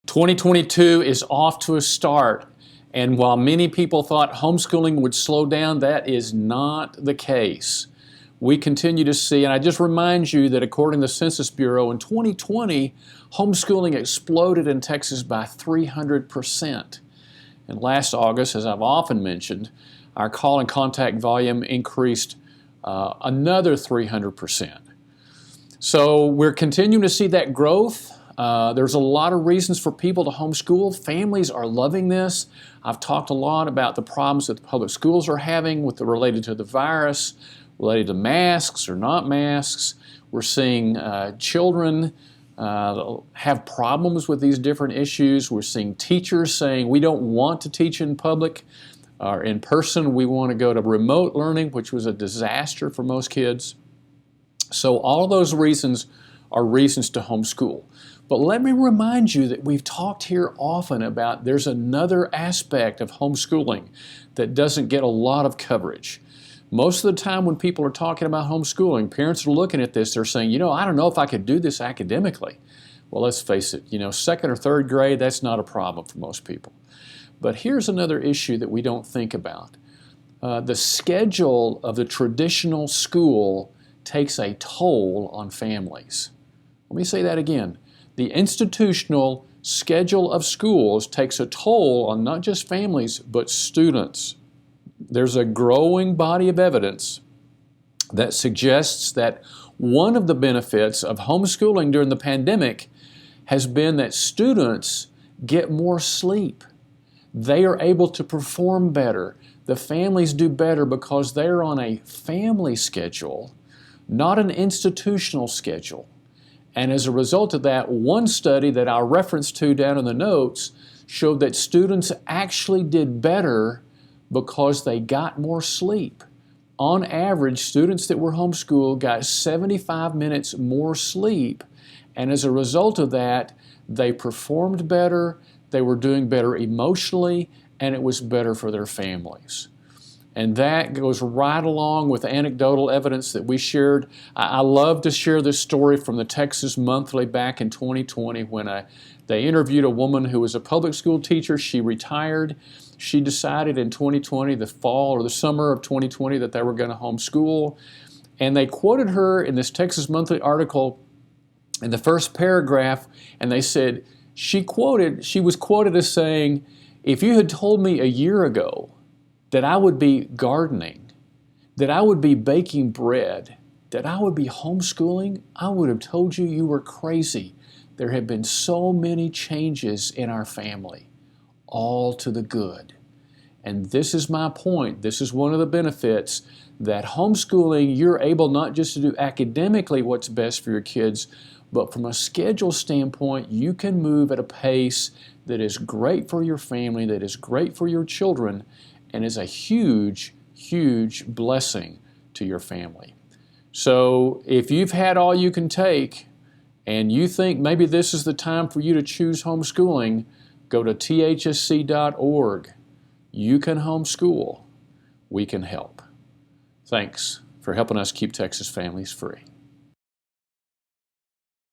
2022 is off to a start, and while many people thought homeschooling would slow down, that is not the case. We continue to see, and I just remind you that according to the Census Bureau, in 2020, homeschooling exploded in Texas by 300%. And last August, as I've often mentioned, our call and contact volume increased another 300%. So we're continuing to see that growth. There's a lot of reasons for people to homeschool. Families are loving this. I've talked a lot about the problems that the public schools are having related to the virus, related to masks or not masks. We're seeing children have problems with these different issues. We're seeing teachers saying we don't want to teach in public or in person. We want to go to remote learning, which was a disaster for most kids. So all of those reasons are reasons to homeschool. But let me remind you that we've talked here often about there's another aspect of homeschooling that doesn't get a lot of coverage. Most of the time when people are talking about homeschooling, parents are looking at this, they're saying, I don't know if I could do this academically. Well, let's face it, second or third grade, that's not a problem for most people. But here's another issue that we don't think about. The schedule of the traditional school takes a toll on families. Let me say that again. The institutional schedule of schools takes a toll on not just families, but students. There's a growing body of evidence that suggests that one of the benefits of homeschooling during the pandemic has been that students get more sleep. They are able to perform better. The families do better because they're on a family schedule, not an institutional schedule. And as a result of that, one study that I'll reference to down in the notes showed that students actually did better because they got more sleep. On average, students that were homeschooled got 75 minutes more sleep, and as a result of that, they performed better, they were doing better emotionally, and it was better for their families. And that goes right along with anecdotal evidence that we shared. I love to share this story from the Texas Monthly back in 2020 when they interviewed a woman who was a public school teacher. She retired. She decided in 2020, the fall or the summer of 2020, that they were going to homeschool. And they quoted her in this Texas Monthly article in the first paragraph, and they said, she was quoted as saying, "If you had told me a year ago that I would be gardening, that I would be baking bread, that I would be homeschooling, I would have told you you were crazy. There have been so many changes in our family, all to the good." And this is my point. This is one of the benefits that homeschooling, you're able not just to do academically what's best for your kids, but from a schedule standpoint, you can move at a pace that is great for your family, that is great for your children, and is a huge, huge blessing to your family. So if you've had all you can take and you think maybe this is the time for you to choose homeschooling, go to thsc.org. You can homeschool. We can help. Thanks for helping us keep Texas families free.